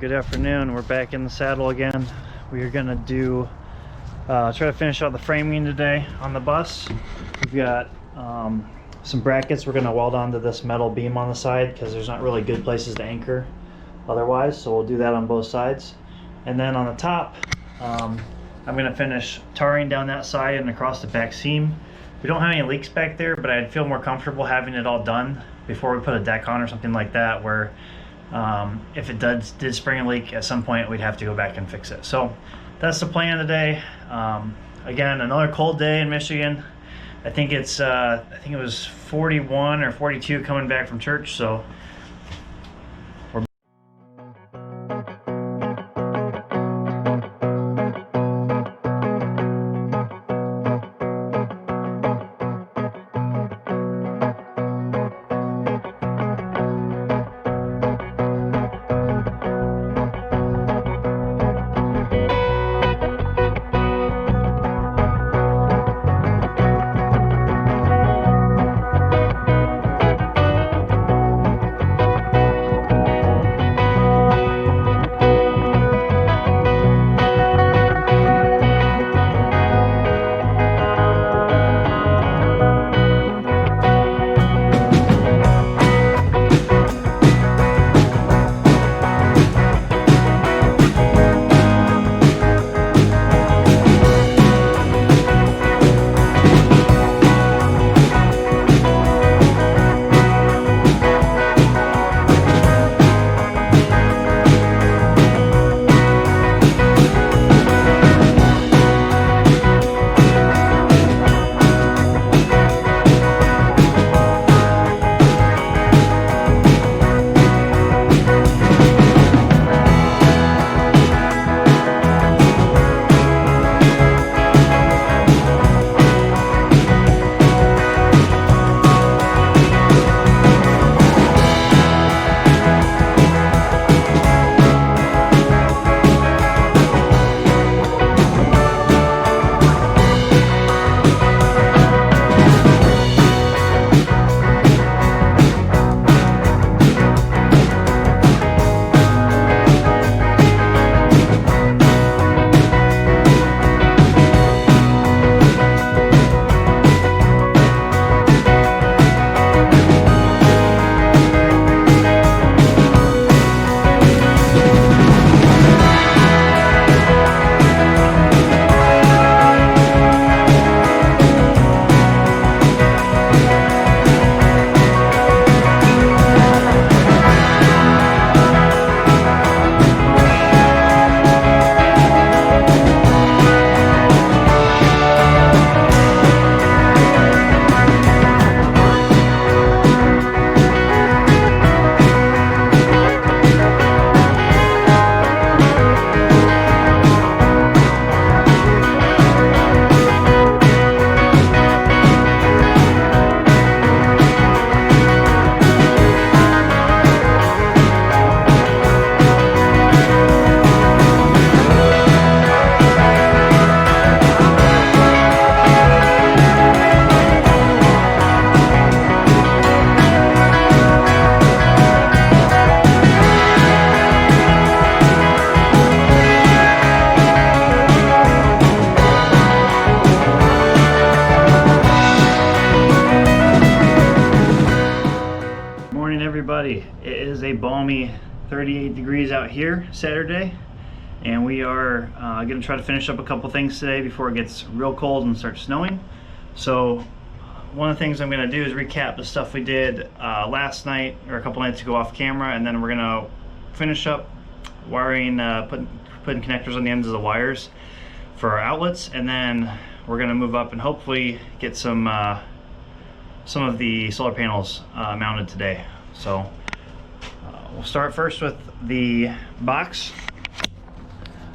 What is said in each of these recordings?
good afternoon. We're back in the saddle again. We are gonna do try to finish out the framing today on the bus. We've got some brackets we're gonna weld onto this metal beam on the side because there's not really good places to anchor otherwise, so we'll do that on both sides. And then on the top, I'm gonna finish tarring down that side and across the back seam. We don't have any leaks back there, but I'd feel more comfortable having it all done before we put a deck on or something like that, where if it did spring a leak at some point, we'd have to go back and fix it. So that's the plan today. Again, another cold day in Michigan. I think it was 41 or 42 coming back from church, so everybody. It is a balmy 38 degrees out here Saturday, and we are going to try to finish up a couple things today before it gets real cold and starts snowing. So one of the things I'm going to do is recap the stuff we did last night or a couple nights ago off camera, and then we're going to finish up wiring, putting connectors on the ends of the wires for our outlets, and then we're going to move up and hopefully get some of the solar panels mounted today. So we'll start first with the box.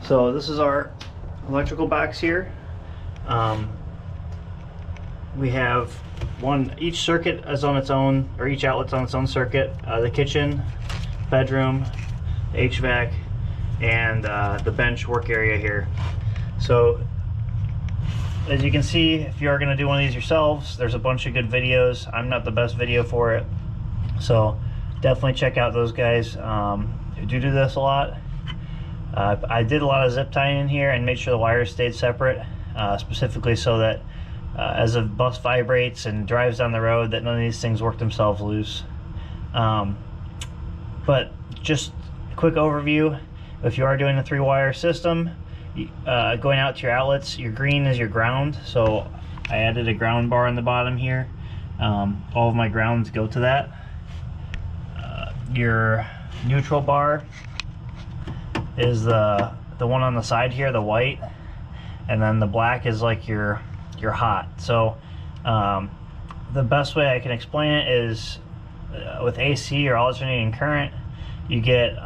So this is our electrical box here. We have each circuit is on its own, or each outlet's on its own circuit. The kitchen, bedroom, HVAC, and the bench work area here. So as you can see, if you are going to do one of these yourselves, there's a bunch of good videos. I'm not the best video for it, so definitely check out those guys who do this a lot. I did a lot of zip tying in here and made sure the wires stayed separate, specifically so that as the bus vibrates and drives down the road, that none of these things work themselves loose. But just a quick overview: if you are doing a 3-wire system, going out to your outlets, your green is your ground. So I added a ground bar on the bottom here. All of my grounds go to that. Your neutral bar is the one on the side here, the white, and then the black is like your hot. So the best way I can explain it is with AC or alternating current, you get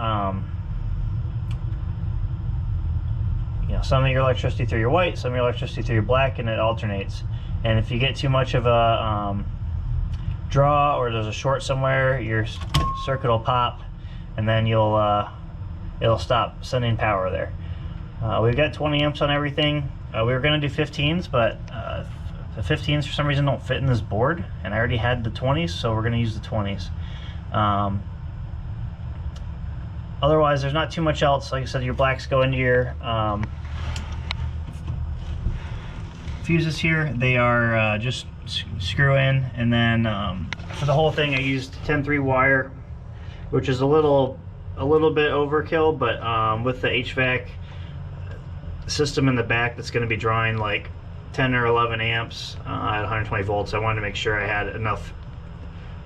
some of your electricity through your white, some of your electricity through your black, and it alternates. And if you get too much of a draw, or there's a short somewhere, your circuit will pop, and then it'll stop sending power there. We've got 20 amps on everything. We were going to do 15s, but the 15s for some reason don't fit in this board, and I already had the 20s, so we're going to use the 20s. Otherwise, there's not too much else. Like I said, your blacks go into your fuses here. They are just screw in, and then for the whole thing I used 10-3 wire, which is a little bit overkill, but with the HVAC system in the back that's going to be drawing like 10 or 11 amps at 120 volts, I wanted to make sure I had enough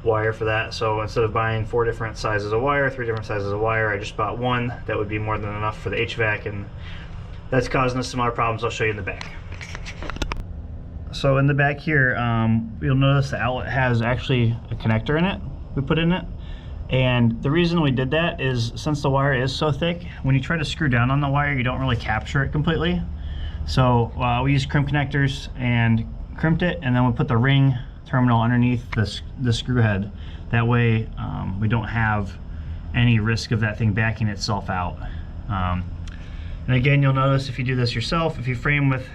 wire for that. So instead of buying 4 different sizes of wire, 3 different sizes of wire, I just bought one that would be more than enough for the HVAC, and that's causing us some other problems I'll show you in the back. So in the back here, you'll notice the outlet has actually a connector in it we put in it. And the reason we did that is since the wire is so thick, when you try to screw down on the wire, you don't really capture it completely. So we used crimp connectors and crimped it, and then we put the ring terminal underneath the screw head. That way we don't have any risk of that thing backing itself out. And again, you'll notice if you do this yourself, if you frame with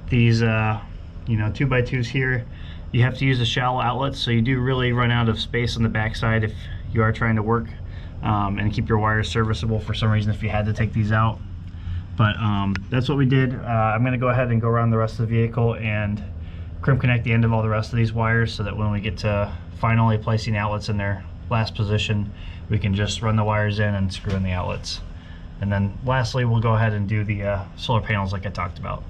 these 2x2s here, you have to use the shallow outlets, so you do really run out of space on the backside if you are trying to work and keep your wires serviceable for some reason if you had to take these out. But that's what we did. I'm going to go ahead and go around the rest of the vehicle and crimp connect the end of all the rest of these wires, so that when we get to finally placing the outlets in their last position, we can just run the wires in and screw in the outlets. And then lastly, we'll go ahead and do the solar panels like I talked about.